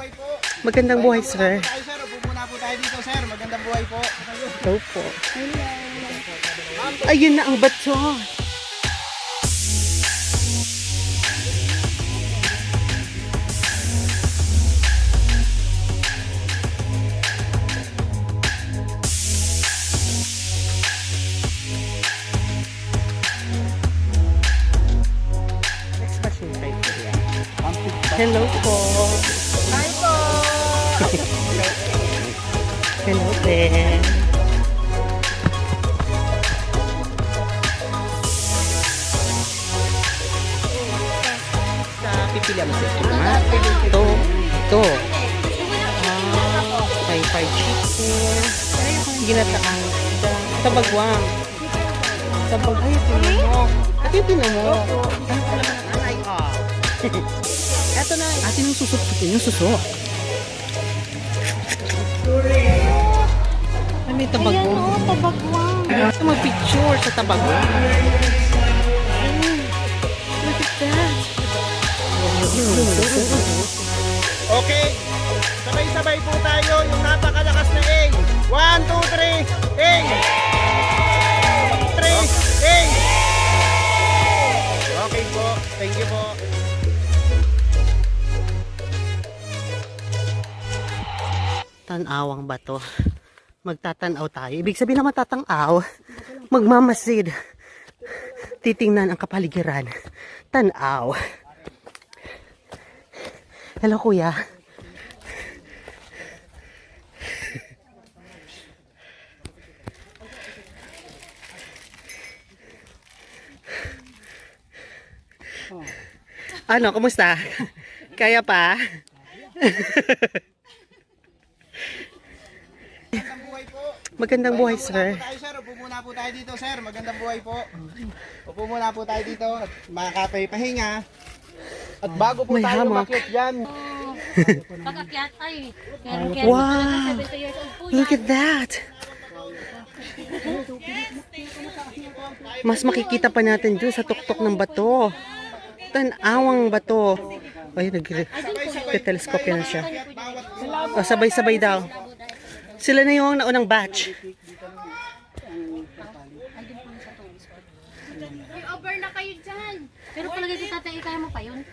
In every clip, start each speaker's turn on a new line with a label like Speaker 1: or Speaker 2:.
Speaker 1: buhay po.
Speaker 2: Magandang buhay, sir.
Speaker 1: Tayo, sir. Upo muna po tayo dito, sir. Magandang buhay po.
Speaker 2: Hello po. Ayun na ang bato. Next machine tayo po yan. Hello po.
Speaker 1: Hi po.
Speaker 2: Hello din. Sa pipilian mo sa ito. Ito. May fried chicken. Ginataang tabagwang. Tabagwang. Tinan mo. Ate, tinan mo. Ano pala mga nanay? Ito na. Ate, yung susok. Yung susok. Ay, may tabagwang.
Speaker 3: Ayan o, tabagwang.
Speaker 2: Ito mag-picture sa tabagwang. Look at that.
Speaker 1: Okay. Sabay-sabay po tayo. Yung napakalakas na A. 1, 2, 3. A. 3. A. Okay po. Thank you po.
Speaker 2: Tanawang bato. Magtatanaw tayo. Ibig sabihin na matatanaw, magmamasid. Titingnan ang kapaligiran. Tanaw. Hello, kuya. Ano, kumusta? Kaya pa?
Speaker 1: Magandang buhay po.
Speaker 2: Magandang buhay, sir.
Speaker 1: Tayo, sir. Upo muna po tayo dito, sir. Magandang buhay po. Upo muna po tayo dito at makakapay pahinga. At bago po
Speaker 2: May
Speaker 1: tayo
Speaker 2: hammock.
Speaker 1: umakyat dyan,
Speaker 3: Pag-akyat ay.
Speaker 2: Wow.
Speaker 3: 70 years old po
Speaker 2: Look
Speaker 3: yan.
Speaker 2: at that. Mas makikita pa natin dun sa tuktok ng bato. Tanawang bato. Ay, nag-telescope na siya. Oh, sabay-sabay daw. Sila na yung naunang batch.
Speaker 3: Ay, over na kayo dyan. Pero palagay ko tatay, kaya mo pa yun.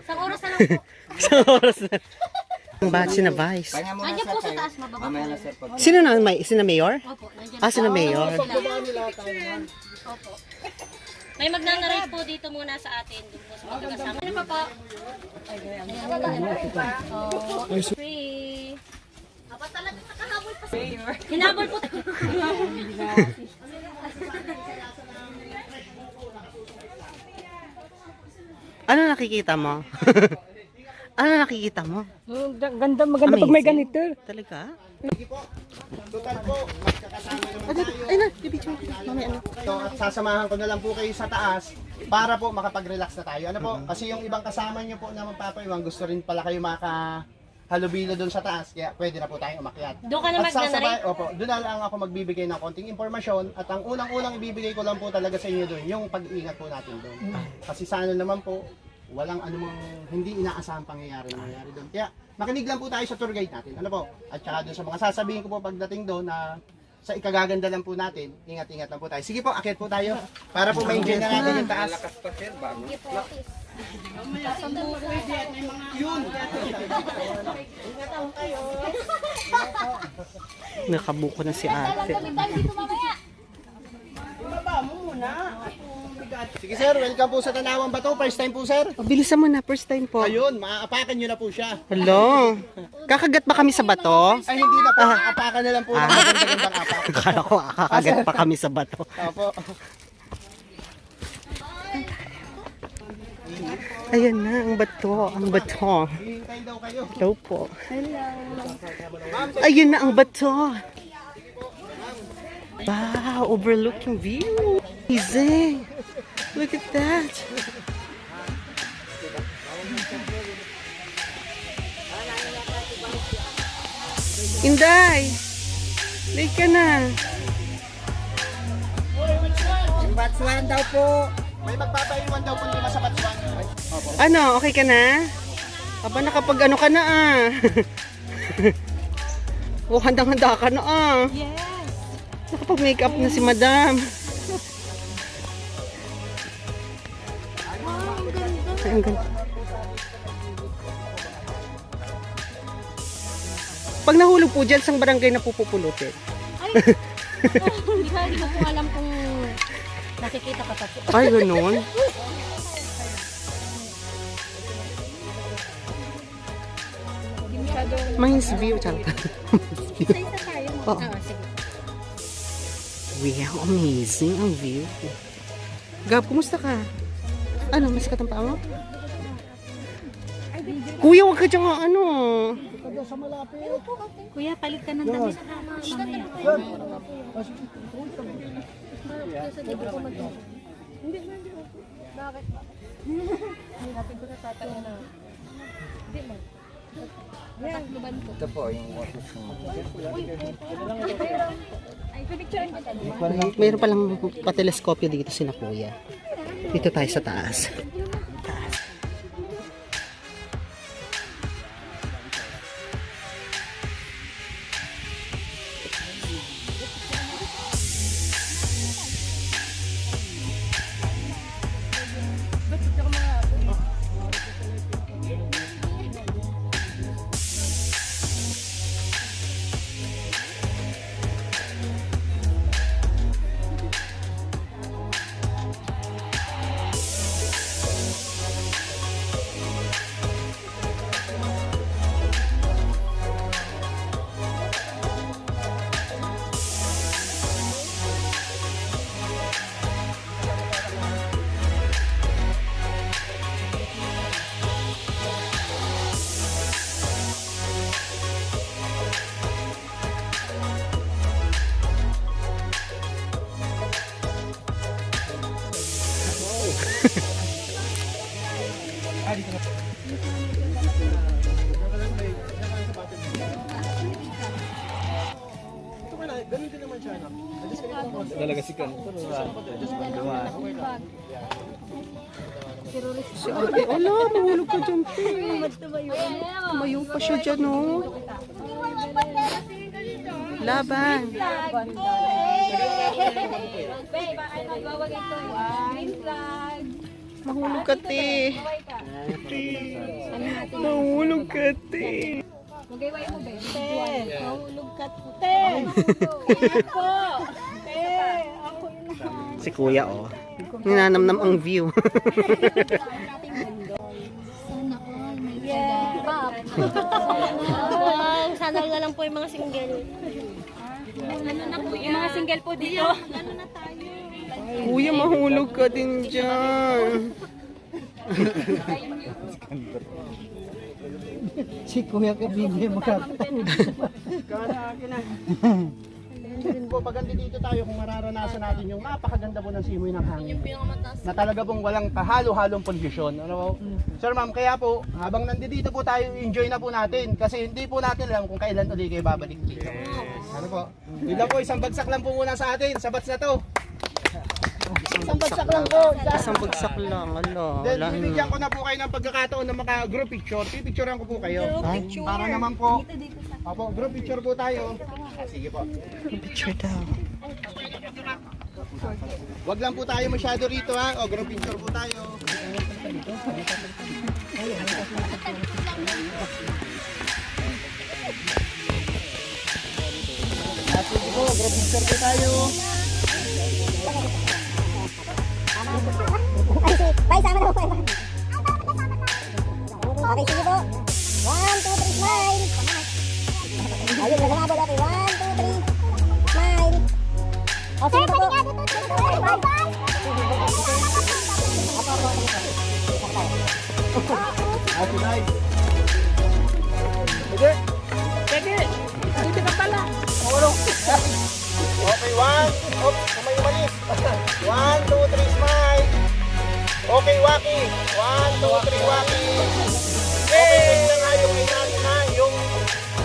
Speaker 3: Isang oras na lang po.
Speaker 2: Sa oras na. Ang batch na Vice.
Speaker 3: Andiyan po sa taas, mababa po.
Speaker 2: Sino na? Sina Mayor?
Speaker 3: Opo, nandiyan.
Speaker 2: Ah, sina Mayor.
Speaker 3: Opo. May magnanarate po dito muna sa atin. Doon po sa mga kasama. Ano pa po? Ayan. Oh, free. Aba talaga nakahabol pa sa Mayor. Hinabol po.
Speaker 2: Ano nakikita mo? Ano nakikita mo?
Speaker 4: Ganda, maganda pag may
Speaker 2: Amazing.
Speaker 4: ganito.
Speaker 2: Talaga?
Speaker 1: sige po. Total po, magkakasama naman tayo.
Speaker 2: Ay na, bibidyo ko. Mamaya ano.
Speaker 1: So, at sasamahan ko na lang po kayo sa taas para po makapag-relax na tayo. Ano po? Kasi yung ibang kasama nyo po na magpapaiwan, gusto rin pala kayo makahalubilo doon sa taas. Kaya pwede na po tayong umakyat.
Speaker 3: Doon ka na
Speaker 1: At sasabay,
Speaker 3: magnanarate?
Speaker 1: opo, doon na lang ako magbibigay ng konting impormasyon at ang unang-unang ibibigay ko lang po talaga sa inyo doon, yung pag-iingat po natin doon. Kasi sana naman po, walang anumang hindi inaasahang pangyayari doon. Kaya makinig lang po tayo sa tour guide natin. Ano po? At saka doon sa mga sasabihin ko po pagdating doon na sa ikagaganda lang po natin, ingat-ingat lang po tayo. Sige po, akyat po tayo para po ma-enjoy na natin yung taas. Yun!
Speaker 2: Nakabuko na si ate.
Speaker 3: Dito mamaya.
Speaker 1: Sige sir, welcome po sa Tanawang Bato. First time po sir.
Speaker 2: Oh, bilisan mo na, first time po.
Speaker 1: Ayun, maaapakan nyo na po siya.
Speaker 2: Hello. Kakagat ba kami sa bato?
Speaker 1: Ay hindi na po, aapakan na lang po ng magandang apak.
Speaker 2: Akala ko kakagat pa kami sa bato.
Speaker 1: Opo.
Speaker 2: Ayan na, ang bato. Ang bato.
Speaker 1: Hihintayin daw kayo.
Speaker 2: Hello po. Ayun na ang bato. Wow, overlooking view. Amazing. Look at that. Inday, late ka na.
Speaker 1: Yung batch 1 daw po. May magpapaiwan daw po lima sa batch 1. Opo.
Speaker 2: Ano, okay ka na? Aba, nakapag ano ka na ah. Oh, handang-handa ka na ah.
Speaker 3: Yes.
Speaker 2: Nakapag-makeup na si madam.
Speaker 3: Wow, ang ganda.
Speaker 2: Ay, ang ganda. Pag nahulog po dyan, sang barangay na pupupulutin.
Speaker 3: Ay, hindi ko po alam kung nakikita ka pa.
Speaker 2: Ay, ganun. Mahins view. Charot.
Speaker 3: Isa-isa tayo.
Speaker 2: Oo.
Speaker 3: Sige.
Speaker 2: Wow, amazing ang view. Gab, kumusta ka? Ano, masikat ang paa mo? Kuya, wag ka dyan nga, ano.
Speaker 3: Kuya, palit ka ng damit.
Speaker 5: Ito po yung office mo.
Speaker 2: Mayroon palang pateleskopyo dito sina kuya. Dito tayo sa taas.
Speaker 1: Ganun din naman siya, no?
Speaker 5: Talaga si Kanto.
Speaker 2: Si ate, ala, mahulog ka dyan, te. Tumayo pa siya dyan, oh. Laban. Mahulog ka, te. Mahulog ka, te.
Speaker 3: Mahulog ka.
Speaker 2: Si kuya, oh. Ninanamnam ang view.
Speaker 3: Sana na lang po yung mga single. Ano na po yung mga single po dito? Ano na tayo?
Speaker 2: Kuya, mahulog ka din dyan.
Speaker 4: Si Kuya Kabibli
Speaker 1: Din po, pag dito tayo, kung mararanasan natin yung napakaganda po ng simoy ng hangin. Na talaga pong walang kahalo-halong pollution. Ano po? Sir ma'am, kaya po, habang nandito po tayo, enjoy na po natin. Kasi hindi po natin alam kung kailan ulit kayo babalik dito. Ano po? Dito po, isang bagsak lang po muna sa atin, sa bats na to. Isang bagsak lang po.
Speaker 2: Isang bagsak lang, ala.
Speaker 1: Then,
Speaker 2: Wala
Speaker 1: bibigyan
Speaker 2: na.
Speaker 1: ko na po kayo ng pagkakataon ng mga group picture. Pipicturean ko po kayo. Para naman po. Opo, group picture po tayo. Sige po.
Speaker 2: Picture daw.
Speaker 1: Wag lang po tayo masyado rito ha. O, group picture po tayo. Sige po, group picture po tayo.
Speaker 6: Bye, sama na po. Okay, sige po. 1, 2, 3, smile. Ayun, naglalabot natin. 1, 2, 3, smile. O, sige po.
Speaker 1: Happy night. Pwede?
Speaker 4: Pwede. Dito ka pala.
Speaker 1: Okay, 1. Oops, kamay umalis. 1, 2, 3, smile. Okay, Waki. 1, 2, 3, Waki. Okay, basta nga yung A natin ha. Yung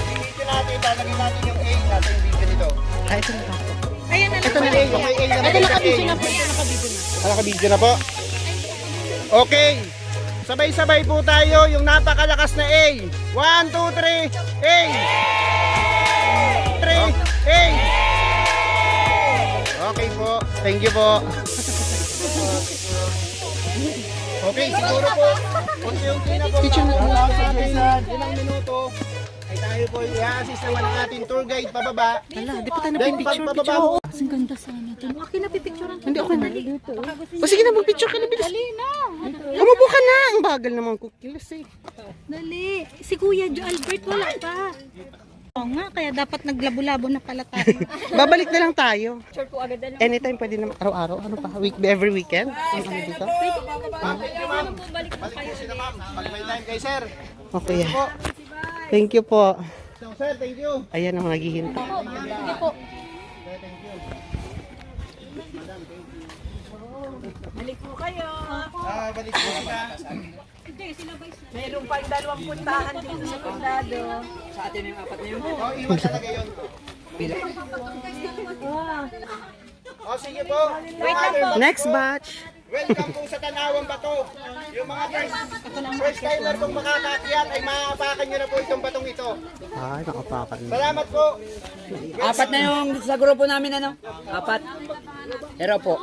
Speaker 1: video natin, talagin natin yung A natin yung video nito.
Speaker 2: Ay, ito na ba?
Speaker 4: Ayan na lang.
Speaker 1: Ito na A, yung may A na
Speaker 2: Ito nakabidyo na po. Ito nakabidyo na.
Speaker 1: Nakabidyo na po. Okay. Sabay-sabay po tayo yung napakalakas na A. 1, 2, 3, A! 3, A! Okay po. Thank you po. Okay, siguro po. Unti-unti na po.
Speaker 2: Picture na po.
Speaker 1: Sa ating ilang minuto ay tayo po i-assist naman ang ating tour guide pababa.
Speaker 2: Hala, di pa tayo
Speaker 1: Then
Speaker 2: nagpipicture.
Speaker 1: pag pababa
Speaker 2: Picture.
Speaker 1: po,
Speaker 3: Ang ganda sana ito. Akin na pipicturean.
Speaker 2: Hindi, okay na. O sige na, mag-picture ka na. Bilis. Dali na. Umupo ka na. Ang bagal naman kukilos eh.
Speaker 3: Dali. Si Kuya Jo Albert wala pa. Oo nga, kaya dapat naglabo-labo na pala tayo.
Speaker 2: Babalik na lang tayo. Anytime pwede naman. Araw-araw. Ano pa? Every weekend? Ang ano dito?
Speaker 1: balik po sila ma'am. Pag-may time kay sir.
Speaker 2: Okay. Thank you po.
Speaker 1: So, sir, thank you.
Speaker 2: Ayan ang naghihintay.
Speaker 3: Sige po.
Speaker 1: Balik po sila.
Speaker 4: Mayroon pa yung 2 puntahan dito sa kondado.
Speaker 1: Oh, iwan talaga yun. Oh, sige po.
Speaker 2: Next batch.
Speaker 1: Welcome po sa Tanawang Bato. Yung mga first timer kung makakakyat ay maapakan nyo na po itong batong ito.
Speaker 2: Ay, nakapakan.
Speaker 1: Salamat po.
Speaker 4: 4 na yung sa grupo namin, ano? 4. Pero po.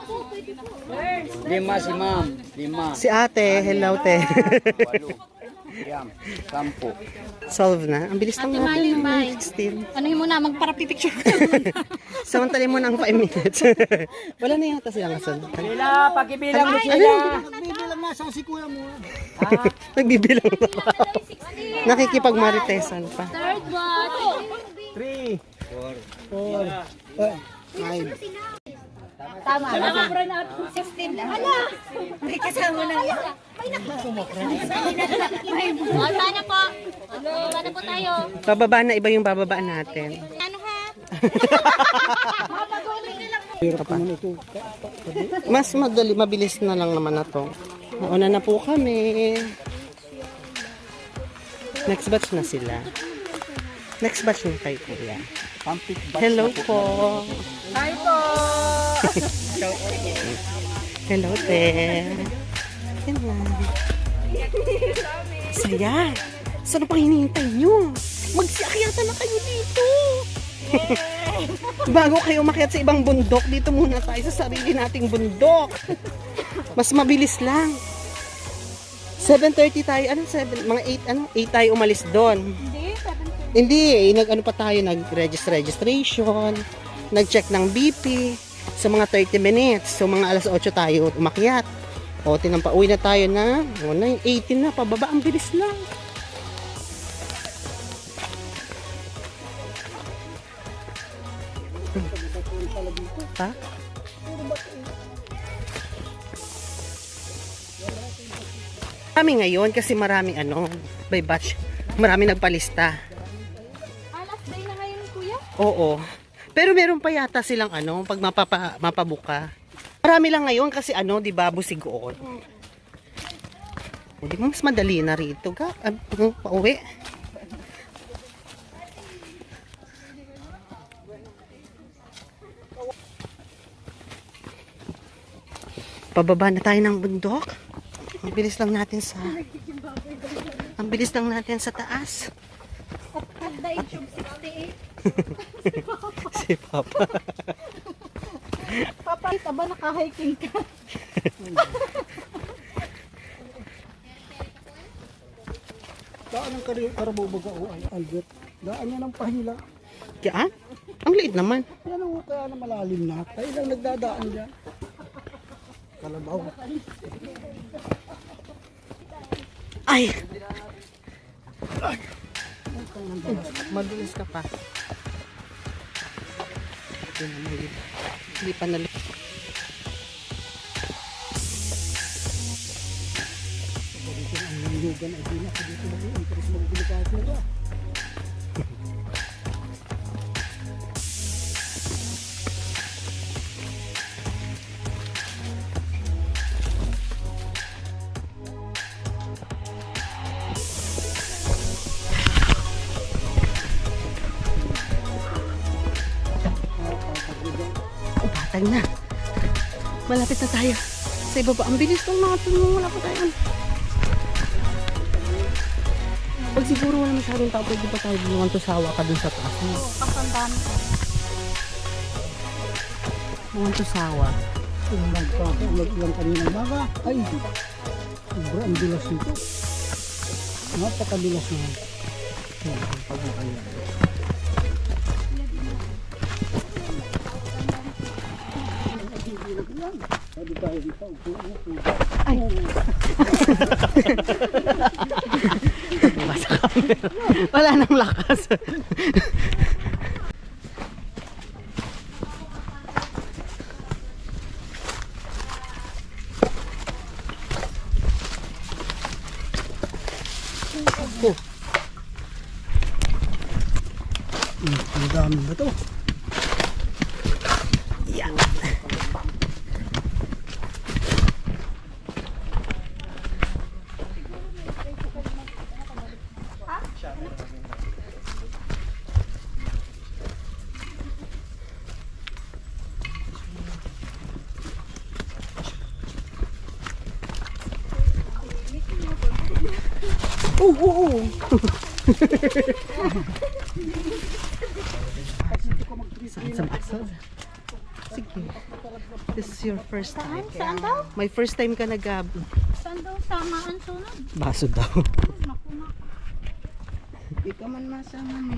Speaker 4: 5 si ma'am. 5.
Speaker 2: Si ate, hello te.
Speaker 5: 8. 10.
Speaker 2: Solve na. Ang bilis lang
Speaker 3: Ate
Speaker 2: natin.
Speaker 3: Mali,
Speaker 2: 16.
Speaker 3: Ano mo na, magpara-pipicture ka
Speaker 2: Samantalin mo ng 5 minutes. Wala na yata silang kasunod.
Speaker 4: Sila, pakibilang mo sila.
Speaker 1: Bibilang na sa si kuya mo.
Speaker 2: Nagbibilang na pa. Nakikipagmaritesan pa.
Speaker 3: Third watch.
Speaker 1: 3, 4, 5.
Speaker 3: Tama. Nakabra na 16. Hala! May kasama na yan. O, sana po. Sana po tayo.
Speaker 2: Bababa na, iba yung bababa natin.
Speaker 3: Ano ha?
Speaker 2: Mas madali, mabilis na lang naman na to. Nauna na po kami. Next batch na sila. Next batch na kay kuya. Hello po.
Speaker 4: Hi po.
Speaker 2: Hello, te. Yan na. Saya. Saan pang hinihintay nyo? Magsiakyatan na kayo dito. Bago kayo umakyat sa ibang bundok, dito muna tayo sa sarili nating bundok. Mas mabilis lang. 7:30 tayo. Ano 7? Mga 8 ano? 8 tayo umalis doon. Hindi, nag-ano pa tayo, nag-registration, nag-check ng BP sa mga 30 minutes. So mga alas 8 tayo umakyat. O, tinampauwi na tayo na, o, 18 na, pababa, ang bilis lang. Ha? Marami ngayon kasi maraming ano, by batch, marami nagpalista.
Speaker 3: Last day na ngayon, kuya?
Speaker 2: Oo. Pero meron pa yata silang ano, pag mapabuka. Marami lang ngayon kasi ano, di ba, busigoon. O, di ba, mas madali na rito. Pauwi. Pababa na tayo ng bundok. Ang bilis lang natin sa taas.
Speaker 3: At the age of 68.
Speaker 2: Si Papa.
Speaker 3: Papa, ba naka-hiking ka?
Speaker 1: Daan ng karabubaga o Albert. Daan niya ng pahila.
Speaker 2: Kaya? Ang liit naman.
Speaker 1: Yan ang kaya na malalim na. Tayo lang nagdadaan dyan. Kalabaw.
Speaker 2: Ay! Madulis ka pa. Hindi pa nalip. Batag na. Malapit na tayo sa ibaba. Ang bilis lang natin. Wala pa tayo. Pag siguro wala masyadong tao, pwede ba tayo bumungan to sawa ka dun sa taas?
Speaker 3: Pasandaan.
Speaker 2: Bumungan to sawa.
Speaker 4: Lang kanina umaga. Ay, sobra ang bilas nito. Napakabilas na.
Speaker 2: Wala nang lakas.
Speaker 4: Ang dami ba to?
Speaker 2: Yan. Saan sa Sige. This is your first time.
Speaker 3: Saan daw?
Speaker 2: My first time ka nag-gabi.
Speaker 3: Saan daw? Tamaan sunod.
Speaker 2: Baso daw.
Speaker 4: Hindi ka man masama mo.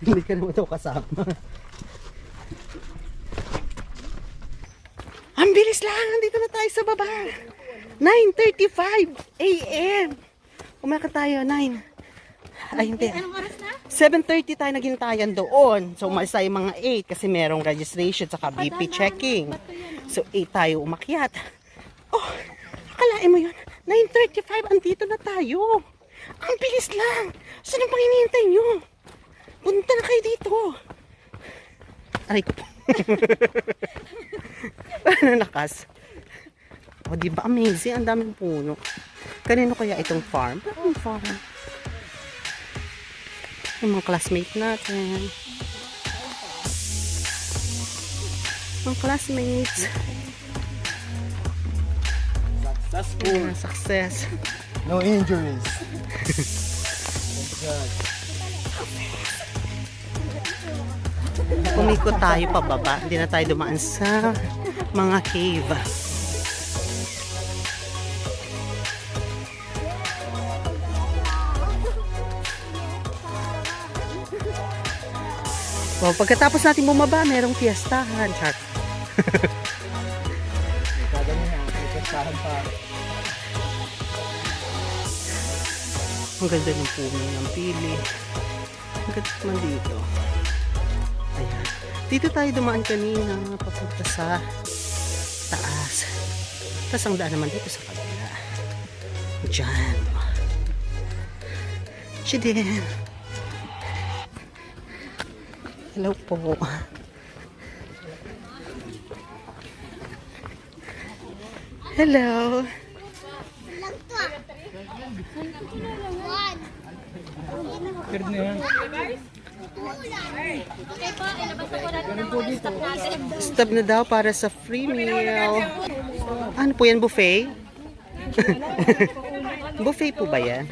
Speaker 2: Hindi ka naman daw kasama. Ang bilis lang! Nandito na tayo sa baba. 9:35 a.m. Umaka tayo, 9. Ay, hindi.
Speaker 3: Anong oras na?
Speaker 2: 7:30 tayo naghintayan doon. So, umalis tayo mga 8 kasi merong registration saka BP checking. So, 8 tayo umakyat. Oh, akalain mo yun. 9:35, andito na tayo. Ang bilis lang. Saan ang panginihintay nyo? Punta na kayo dito. Aray ko po. Ano lakas? O, diba amazing? Ang daming puno. Kanino kaya itong farm? Parang farm. Yung mga classmate natin. Mga classmates.
Speaker 1: Successful.
Speaker 2: Success.
Speaker 1: No injuries.
Speaker 2: Kumikot tayo pababa. Hindi na tayo dumaan sa mga cave. Well, pagkatapos natin bumaba, merong fiestahan. Char. Ang ganda ng puno ng pili. Ang ganda naman dito. Ayan. Dito tayo dumaan kanina, papunta sa taas. Tapos ang daan naman dito sa kabila. Diyan. Siya din. Hello po. Hello.
Speaker 3: Okay po, ilabas na po natin ang mga stock natin.
Speaker 2: Stop na daw para sa free meal. Ano po yan, buffet? Buffet po ba yan?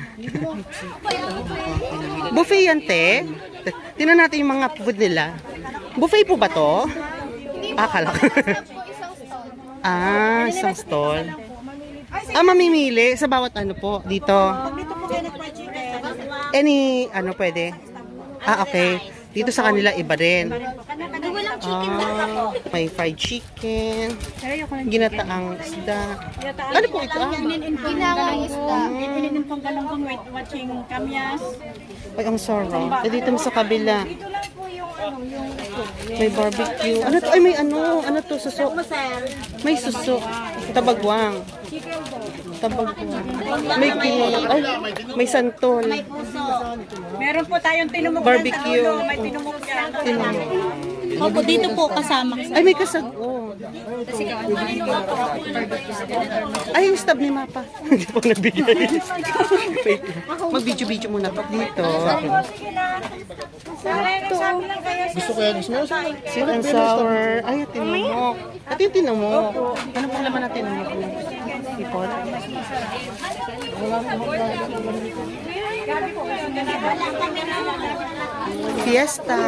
Speaker 2: Buffet yan, te? Tingnan natin yung mga food nila. Buffet po ba to? Akala ko. Isang stall. Mamimili sa bawat ano po dito. Any ano pwede? Okay. Dito sa kanila iba din.
Speaker 3: Walang chicken daw.
Speaker 2: May fried chicken. Ginataang isda. Ano po ito?
Speaker 3: Ginawang isda.
Speaker 7: Pipiliin pong galunggong watching kamyas.
Speaker 2: Ay, ang sarap. Dito mo sa kabila.
Speaker 7: Ito lang po yung ano, yung
Speaker 2: May barbecue. Ano to? Ay, may ano. Ano to? Suso. May suso. Tabagwang. Tabagwang. May kinulak. Ay, may santol.
Speaker 7: meron po tayong tinumog
Speaker 2: Barbecue.
Speaker 7: na sa ulo. May tinumog yan.
Speaker 3: Opo, dito po kasama.
Speaker 2: Ay, may kasago. Ay, yung stab ni Mapa. Hindi po nabigay. Wait. Mag-video-video muna po dito.
Speaker 7: Sige na. Sabi lang kayo.
Speaker 1: Gusto ko yan.
Speaker 2: Sweet and sour. Ay, tinamok. At yung tinamok. Ano pong laman na tinamok? Ipon? Fiesta.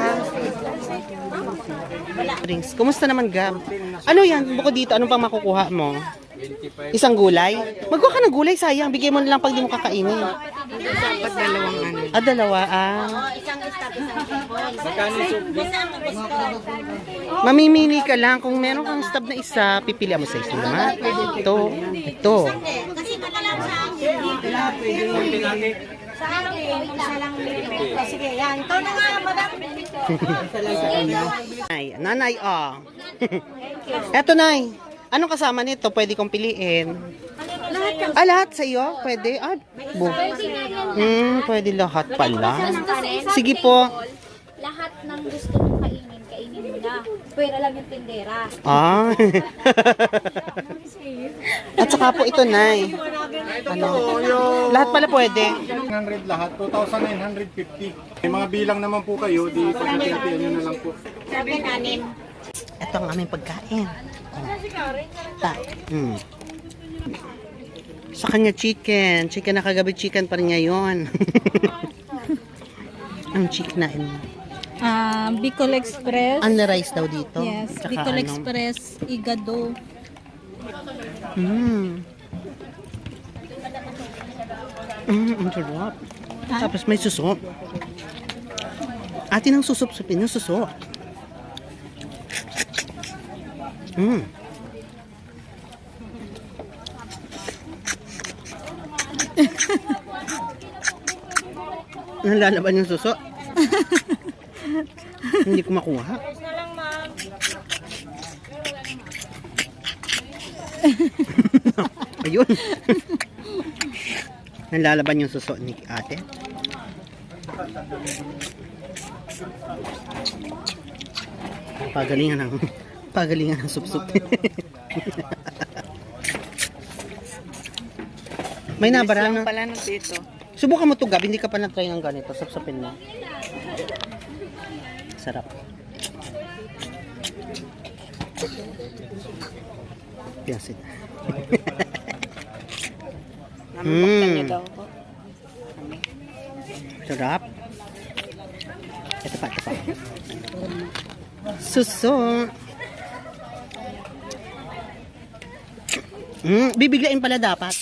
Speaker 2: Drinks. Kumusta naman, Gab? Ano yan? Bukod dito, anong pang makukuha mo? Isang gulay? Magkuha ka ng gulay, sayang. Bigay mo na lang pag di mo kakainin.
Speaker 4: Dapat dalawang ano.
Speaker 2: Dalawa, Mamimili ka lang. Kung meron kang stub na isa, pipilian mo sa isa naman. Ito.
Speaker 7: Sa akin, isa lang. Sige, yan. Ito na nga, madam.
Speaker 2: Nanay, Eto, Nay. Anong kasama nito? Pwede kong piliin. Lahat sa iyo? Pwede? Pwede lahat pala. Sige po.
Speaker 3: Lahat ng gusto mong kainin, kainin mo na. Pwera lang yung tindera.
Speaker 2: At saka po ito, Nay. Lahat pala pwede.
Speaker 8: 100 lahat, 2,950. May mga bilang naman po kayo, di pagkakatian nyo na lang po.
Speaker 2: Ito ang aming pagkain. Sa kanya chicken. Chicken na kagabi, chicken pa rin ngayon. Ang chicken na
Speaker 9: Bicol Express.
Speaker 2: Ang rice daw dito.
Speaker 9: Yes,
Speaker 2: Tsaka
Speaker 9: Bicol
Speaker 2: ano?
Speaker 9: Express, Igado.
Speaker 2: Ang sarap. Tapos may suso. Atin ang susup-supin yung suso. Nalalaban yung suso. Hindi ko makuha. Ayun. Nalalaban yung suso ni ate. Pagalingan ng sup-sup. May nabara na.
Speaker 4: Pala ng dito.
Speaker 2: Subukan mo to, Gab. Hindi ka pa na-try ng ganito. Sapsapin mo. Sarap. Piyasin.
Speaker 4: Namabuksan niyo daw po.
Speaker 2: Sarap. Ito pa. Suso. Bibiglain pala dapat.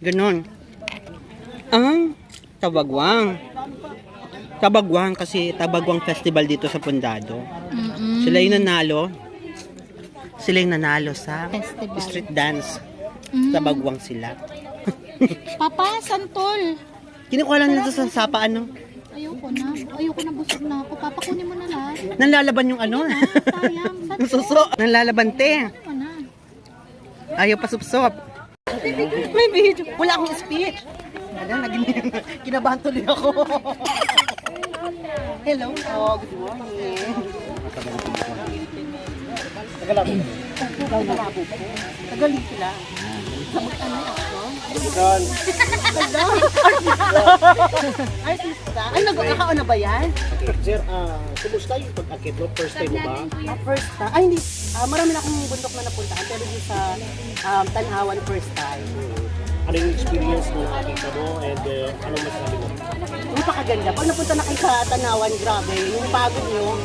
Speaker 2: Ganon. Ang Tabagwang. Tabagwang kasi Tabagwang Festival dito sa Pundado. Sila yung nanalo. Sila yung nanalo sa
Speaker 9: Festival.
Speaker 2: street dance. Tabagwang sila.
Speaker 9: Papa, santol.
Speaker 2: Kinukuha lang nito sa sapa ano.
Speaker 9: Ayoko na busog na ako. Papa, kunin mo na lahat.
Speaker 2: Nanlalaban yung ano.
Speaker 9: Sayang,
Speaker 2: Ang suso. Nanlalaban te.
Speaker 9: Ano na?
Speaker 2: Ayaw pa supsop. May video. Wala akong speech. Kinabahan tuloy ako. Hello po. Good morning. Tagaling sila. Artista. Ay, nagkakaon na ba yan?
Speaker 1: Sir, kumusta yung pag-akit mo? First time mo ba?
Speaker 2: First time. Ay, hindi. Marami na akong bundok na napuntahan. Pero yung sa Tanawan, first time.
Speaker 1: Ano yung experience na nakakita mo and anong masasabi mo?
Speaker 2: Napakaganda. Pag napunta na kayo sa Tanawan, grabe. Yung pagod nyo,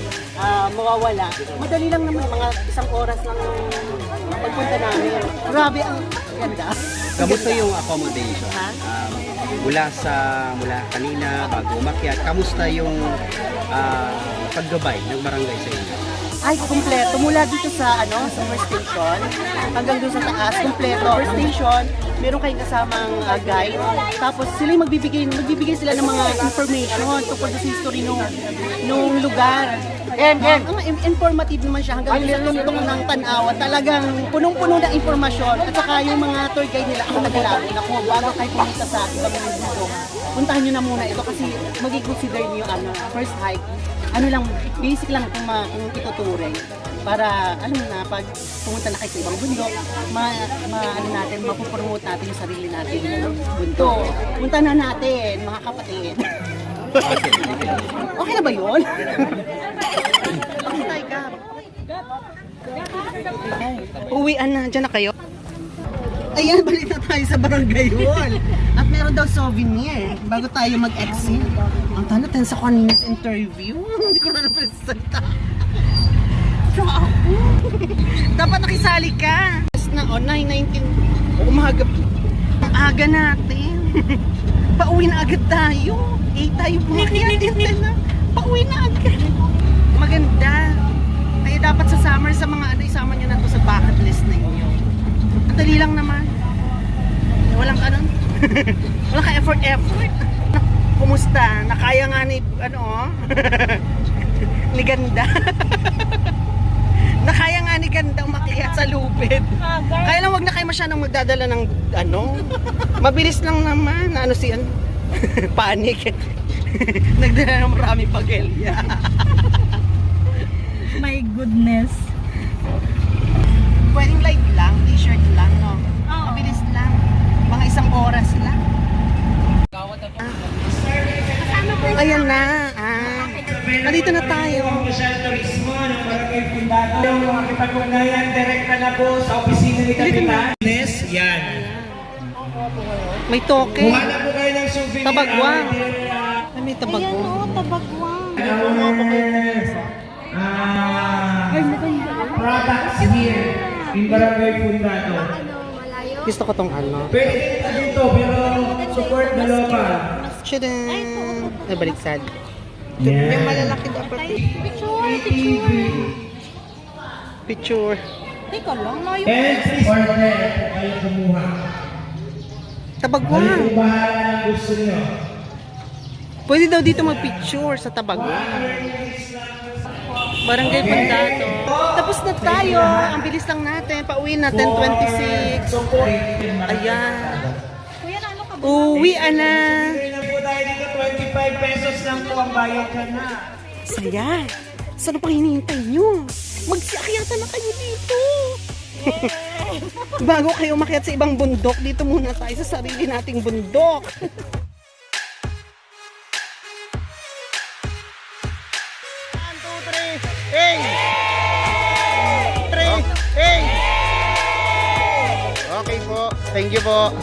Speaker 2: mawawala. Madali lang naman, mga isang oras lang pagpunta namin. Grabe ang ganda.
Speaker 5: Kamusta yung accommodation?
Speaker 2: Ha?
Speaker 5: Mula kanina, bago umakyat, kamusta yung paggabay ng barangay sa inyo?
Speaker 2: Ay, kumpleto. Mula dito sa sa first station hanggang doon sa taas, kumpleto. First station, meron kayong kasamang guide. Tapos sila yung magbibigay sila ng mga information tungkol sa history nung lugar. And informative naman siya hanggang sa tuntong ng Tanawan. Talagang punong-puno ng informasyon. At saka yung mga tour guide nila, ako naglalaro na kung bago kayo pumunta sa ibang mundo, puntahan nyo na muna ito kasi mag-consider nyo first hike. Ano lang, basic lang kung ituturing. Para, alam mo na, pag pumunta na kayo sa ibang bundok, mapupromote natin yung sarili natin ng bundok. Punta na natin, mga kapatid. Okay na ba yun? Okay tayo, Gab. Uwian na, dyan na kayo. Ayan, balik na tayo sa barangay hall. At meron daw souvenir bago tayo mag-exit. Ang tanong, tensa ko kanina sa interview. Hindi ko na napresenta. So ako. Dapat nakisali ka. Na, 9:19. Umaga. Ang aga natin. Pauwi na agad tayo. 8 tayo pumakyat. Na. Pauwi na agad. Maganda. Kaya dapat sa summer, sa mga isama nyo na to sa bucket list ninyo. Ang dali lang naman. Walang ano. Walang ka-effort. Kumusta? Nakaya nga ni, ni Ganda. Nakaya nga ni Ganda umakyat sa lupit. Kaya lang wag na kayo masyadong magdadala ng mabilis lang naman. Panic. Nagdala ng marami pagelya.
Speaker 7: My goodness.
Speaker 2: Pwedeng light lang, t-shirt lang, no? Mabilis lang. Mga 1 oras lang. Ayan na. Nandito na tayo.
Speaker 10: Turismo ng Barangay Fundado. Makipag-ugnayan, direkta na po sa opisina ni Kapitan. Yan.
Speaker 2: May toke.
Speaker 10: Kuha na po kayo ng souvenir.
Speaker 2: Tabagwang. Ay, may tabagwang.
Speaker 7: Tabagwang.
Speaker 10: Products here in Barangay Fundado.
Speaker 2: Gusto ko tong ano.
Speaker 10: Pwede dito dito, pero support the local.
Speaker 2: Tchadan! Ay, baliktad.
Speaker 10: Yeah.
Speaker 2: Yung malalaki dapat. Picture.
Speaker 7: Teka lang, layo.
Speaker 10: And please order po kayo kumuha. Kayo
Speaker 2: Tabagwang.
Speaker 10: po bahala ng gusto nyo.
Speaker 2: Pwede daw dito magpicture sa Tabagwang. Barangay Fundado. Tapos na tayo. Ang bilis lang natin. Pauwi na 10:26. Ayan.
Speaker 7: Kuya, ano ka ba?
Speaker 2: Uwi na.
Speaker 10: Pwede na po tayo dito, 25 pesos lang po ang bayad ka na.
Speaker 2: Saya. Saan pang hinihintay nyo? Magsiakyata na kayo dito. Bago kayo umakyat sa ibang bundok, dito muna tayo sa sarili nating bundok.
Speaker 1: Okay po. Thank you po.